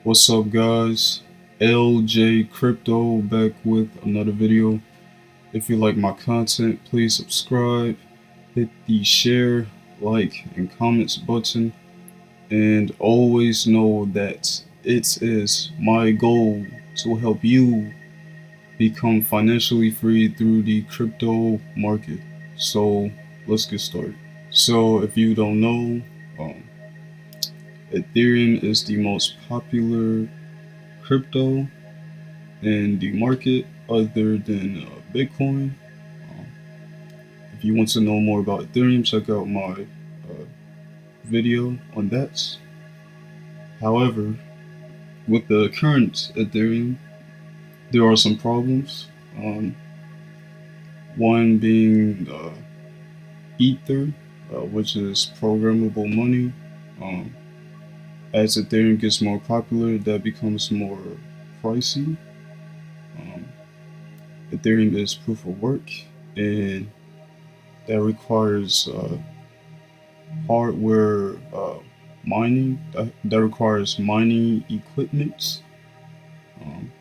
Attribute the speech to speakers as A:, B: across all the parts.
A: What's up, guys? LJ Crypto back with another video. If you like my content, please subscribe, hit the share, like, and comments button, and always know that it is my goal to help you become financially free through the crypto market. So let's get started. So if you don't know, um, Ethereum is the most popular crypto in the market other than Bitcoin. Um, if you want to know more about Ethereum, check out my video on that. However, with the current Ethereum, there are some problems. Um, one being Ether, which is programmable money. Um, as Ethereum gets more popular, that becomes more pricey. Um, Ethereum is proof of work, and that requires hardware mining. That requires mining equipment, um,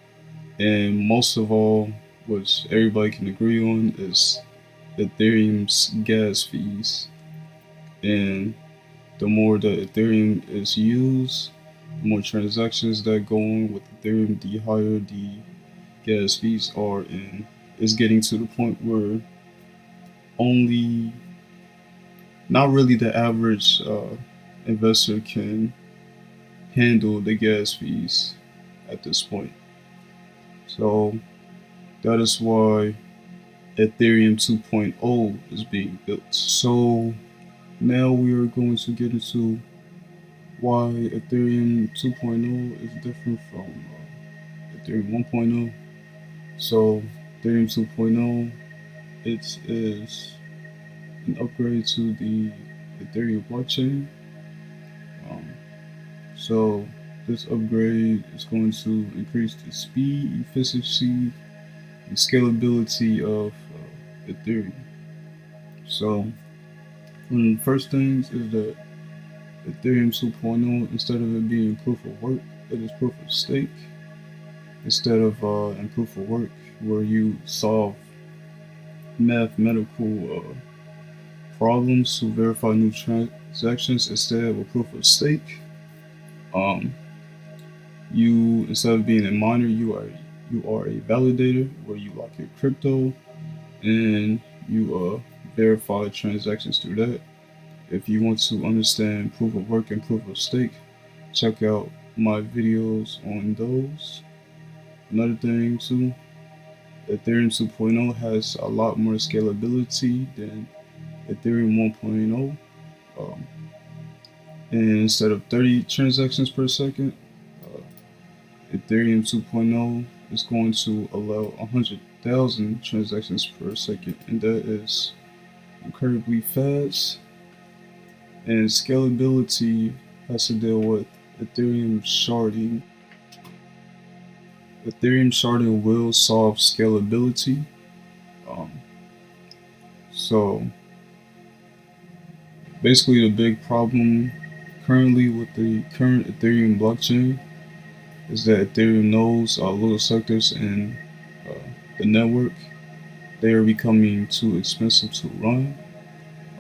A: and most of all, which everybody can agree on, is Ethereum's gas fees. And the more that Ethereum is used, the more transactions that go on with Ethereum, the higher the gas fees are, and it's getting to the point where only not really the average investor can handle the gas fees at this point. So that is why Ethereum 2.0 is being built. So now we are going to get into why Ethereum 2.0 is different from Ethereum 1.0. So Ethereum 2.0, it is an upgrade to the Ethereum blockchain. Um, so this upgrade is going to increase the speed, efficiency, and scalability of Ethereum. So one of the first things is that Ethereum 2.0, instead of it being proof of work, it is proof of stake. Instead of in proof of work, where you solve mathematical problems to verify new transactions, instead with proof of stake, um, you instead of being a miner, you are a validator where you lock your crypto and you verify transactions through that. If you want to understand proof of work and proof of stake, check out my videos on those. Another thing too, Ethereum 2.0 has a lot more scalability than Ethereum 1.0. Um, and instead of 30 transactions per second, uh, Ethereum 2.0 is going to allow 100,000 transactions per second, and that is incredibly fast. And scalability has to deal with Ethereum sharding. Ethereum sharding will solve scalability. Um, so basically, the big problem currently with the current Ethereum blockchain is that Ethereum nodes are little sectors in uh, the network. They are becoming too expensive to run.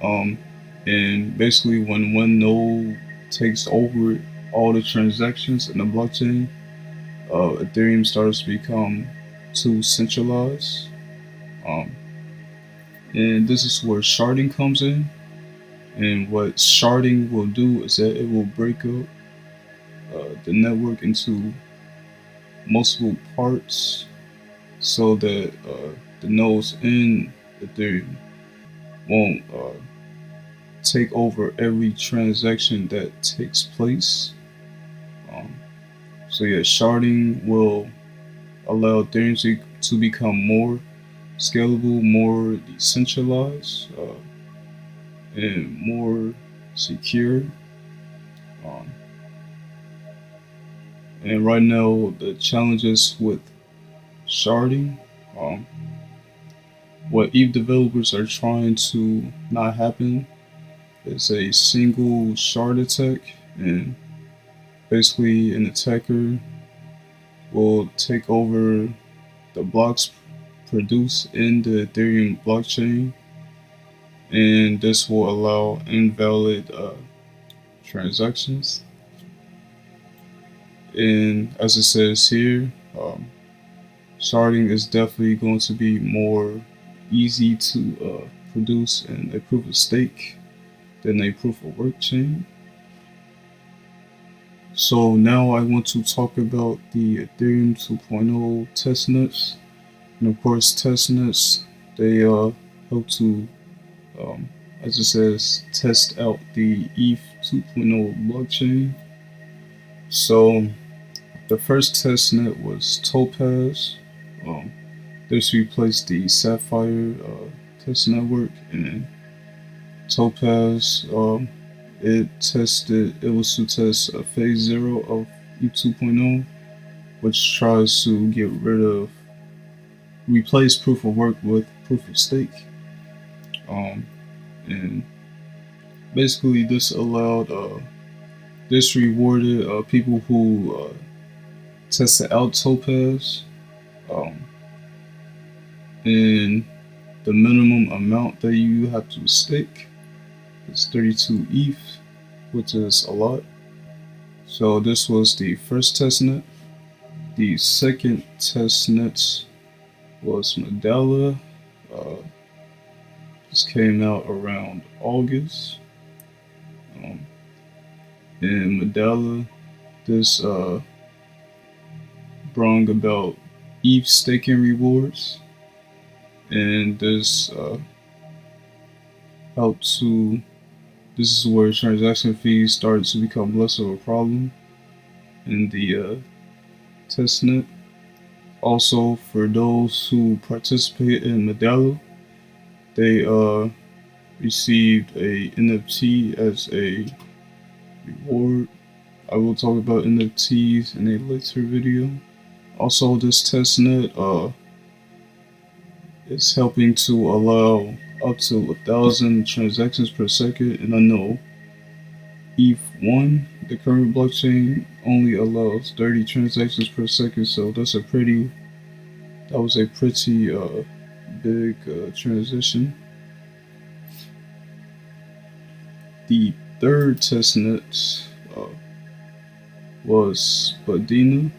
A: Um, and basically, when one node takes over all the transactions in the blockchain, Ethereum starts to become too centralized. Um, and this is where sharding comes in. And what sharding will do is that it will break up the network into multiple parts so that the nodes in Ethereum won't take over every transaction that takes place. Um, so yeah, sharding will allow Ethereum to become more scalable, more decentralized, and more secure. Um, and right now, the challenges with sharding, um, what ETH developers are trying to not happen is a single shard attack, and basically an attacker will take over the blocks produced in the Ethereum blockchain, and this will allow invalid transactions. And as it says here, sharding is definitely going to be more easy to produce in a proof of stake than a proof of work chain. So now I want to talk about the Ethereum 2.0 testnets. And of course, testnets, they help to, um, as it says, test out the ETH 2.0 blockchain. So the first testnet was Topaz. Um, this replaced the Sapphire test network, and Topaz it was to test phase 0 of ETH 2.0, which tries to replace proof of work with proof of stake. Um, and basically, this rewarded people who tested out Topaz, um, and the minimum amount that you have to stake is 32 ETH, which is a lot. So this was the first testnet. The second testnet was Medalla. Uh, this came out around August. Um, in Medalla, this brought about ETH staking rewards, and this helped to. This is where transaction fees started to become less of a problem in the testnet. Also, for those who participate in Medalla, they received a NFT as a reward. I will talk about NFTs in a later video. Also, this testnet is helping to allow up to 1,000 transactions per second, and I know ETH1, the current blockchain, only allows 30 transactions per second, so that was a pretty big transition. The third testnet uh, was Spadina,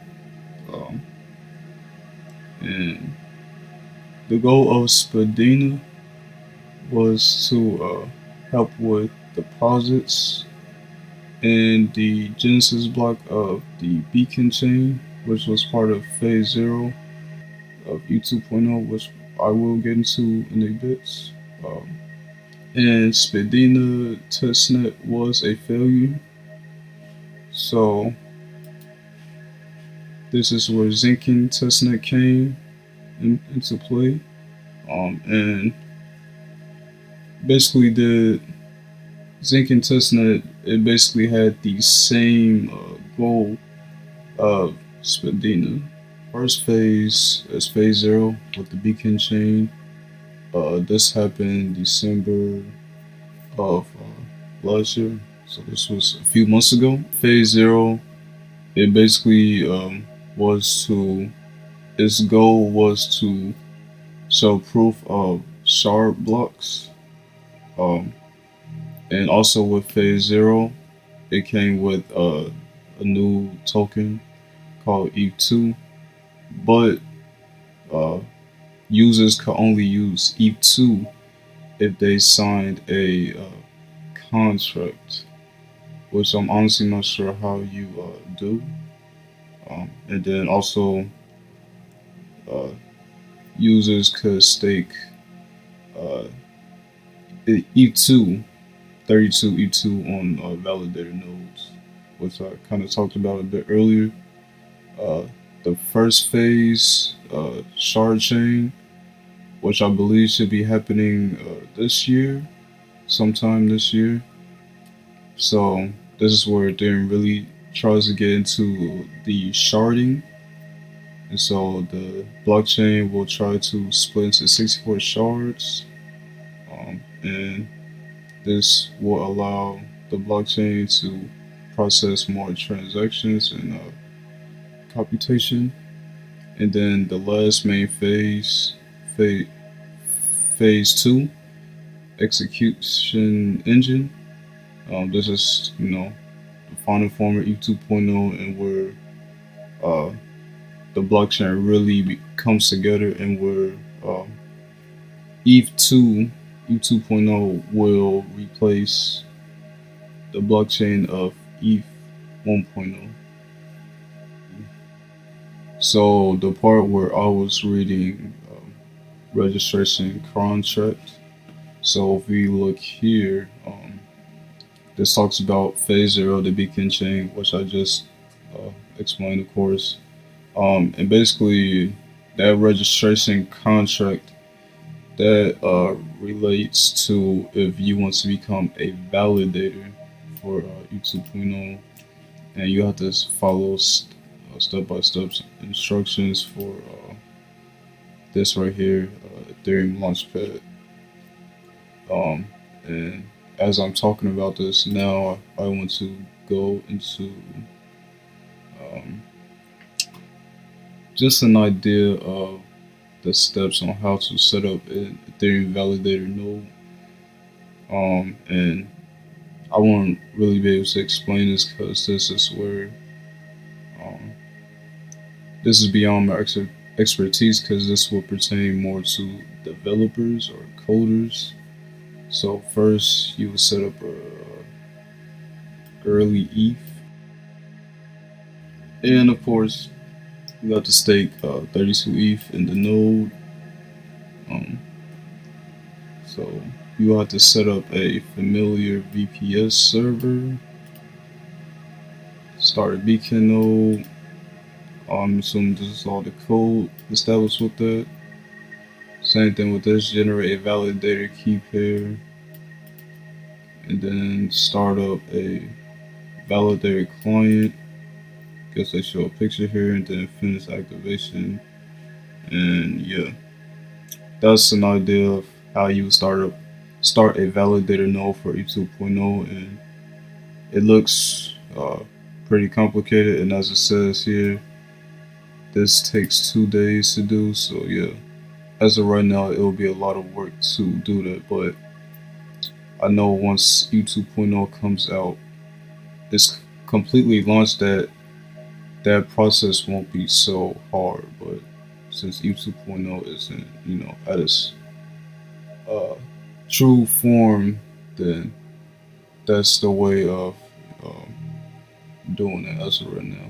A: um, and the goal of Spadina was to help with deposits in the Genesis block of the Beacon chain, which was part of Phase 0 of ETH 2.0, which I will get into in a bit. Um, and Spadina testnet was a failure, so this is where Zinkin testnet came into play. And basically, the Zinkin testnet, it basically had the same goal of Spadina. First phase is phase 0 with the Beacon chain. This happened December of last year, so this was a few months ago. Phase 0, it basically was to its goal was to show proof of shard blocks. Um, and also with phase 0, it came with a new token called ETH2, but uh, users could only use ETH2 if they signed a contract, which I'm honestly not sure how you do. And then also, uh, users could stake uh, ETH2, 32 ETH2 on Validator nodes, which I kind of talked about a bit earlier. Uh, the first phase, shard chain, which I believe should be happening this year, sometime this year. So this is where Ethereum really tries to get into the sharding, And so the blockchain will try to split into 64 shards, and this will allow the blockchain to process more transactions and computation. And then the last main phase, phase two, execution engine. This is, the final form of ETH 2.0, and where uh, the blockchain really comes together, and where ETH 2, ETH 2.0 will replace the blockchain of ETH 1.0. So the part where I was reading registration contract. So if we look here, this talks about phase zero, the beacon chain, which I just explained, of course. And basically, that registration contract that relates to if you want to become a validator for ETH 2.0, and you have to follow step by step instructions for this right here, Ethereum Launchpad. And as I'm talking about this now, I want to go into um, just an idea of the steps on how to set up an Ethereum validator node. And I won't really be able to explain this because this is where um, this is beyond my expertise, because this will pertain more to developers or coders. So first, you will set up a early ETH, and of course, you have to stake 32 ETH in the node. Um, so you have to set up a familiar VPS server, start a beacon node. I'm assuming this is all the code established with that. Same thing with this, generate a validator key pair, and then start up a validator client. Guess they show a picture here, and then finish activation. And yeah, that's an idea of how you would start a validator node for ETH 2.0, and it looks pretty complicated. And as it says here, this takes 2 days to do. So yeah, as of right now, it will be a lot of work to do that. But I know once ETH 2.0 comes out, it's completely launched, that process won't be so hard. But since ETH 2.0 isn't, at its uh, true form, then that's the way of um, doing it as of right now.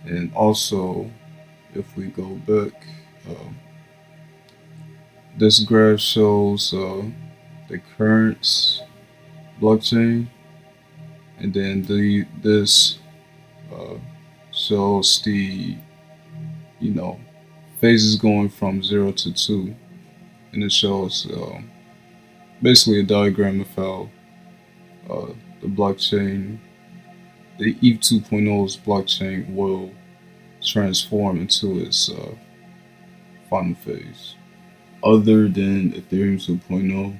A: And also, if we go back, um, this graph shows the current blockchain, and then this uh, shows the you know phases going from 0 to 2, and it shows basically a diagram of how uh, the blockchain, the ETH 2.0's blockchain will transform into its final phase. Other than Ethereum 2.0,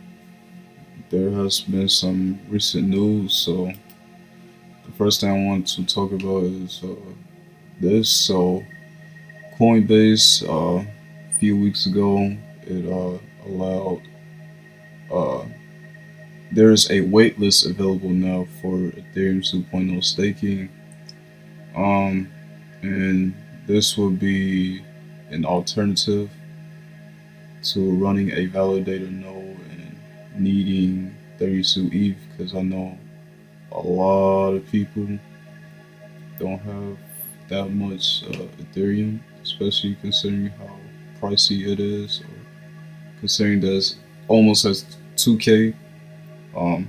A: there has been some recent news. So the first thing I want to talk about is this. So Coinbase, a few weeks ago, it allowed. Uh, there's a waitlist available now for Ethereum 2.0 staking, um, and this will be an alternative to running a validator node and needing 32 ETH, because I know a lot of people don't have that much Ethereum, especially considering how pricey it is, or considering that it's almost as 2K, um,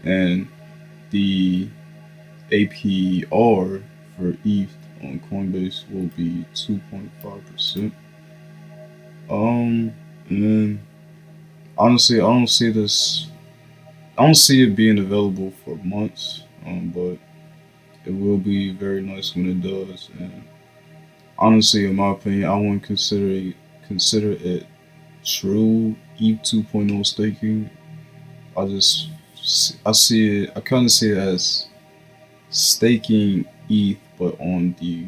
A: and the APR for ETH on Coinbase will be 2.5%. And honestly, I don't see it being available for months, but it will be very nice when it does. And honestly, in my opinion, I wouldn't consider it true ETH 2.0 staking. I see it. I kind of see it as staking ETH, but on the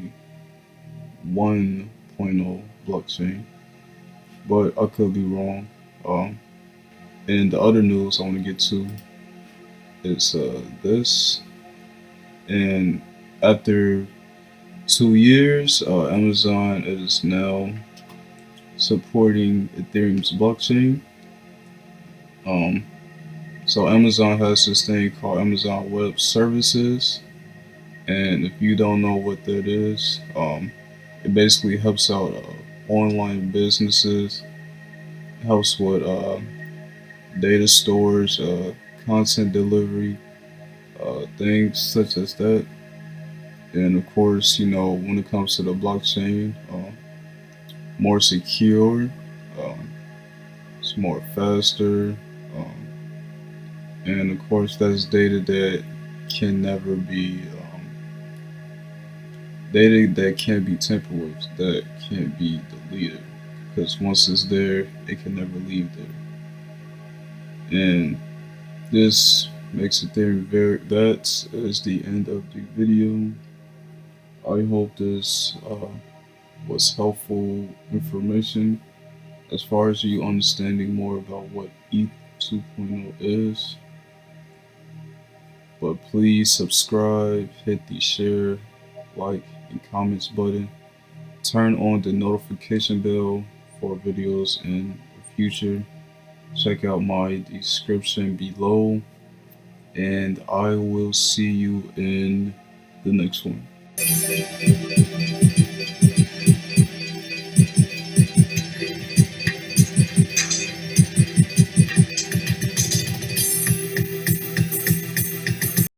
A: 1.0 blockchain. But I could be wrong. Um, and the other news I want to get to is this. And after 2 years, Amazon is now supporting Ethereum's blockchain. Um, so Amazon has this thing called Amazon Web Services, and if you don't know what that is, it basically helps out online businesses, helps with data stores, content delivery, things such as that. And of course, when it comes to the blockchain, more secure, um, it's more faster, um, and of course, that's data that can never be data that can't be tampered with, that can't be deleted, because once it's there, it can never leave there. And this makes Ethereum very. That is the end of the video. I hope this was helpful information as far as you understanding more about what ETH 2.0 is. But please subscribe, hit the share, like, and comments button. Turn on the notification bell for videos in the future. Check out my description below, and I will see you in the next one.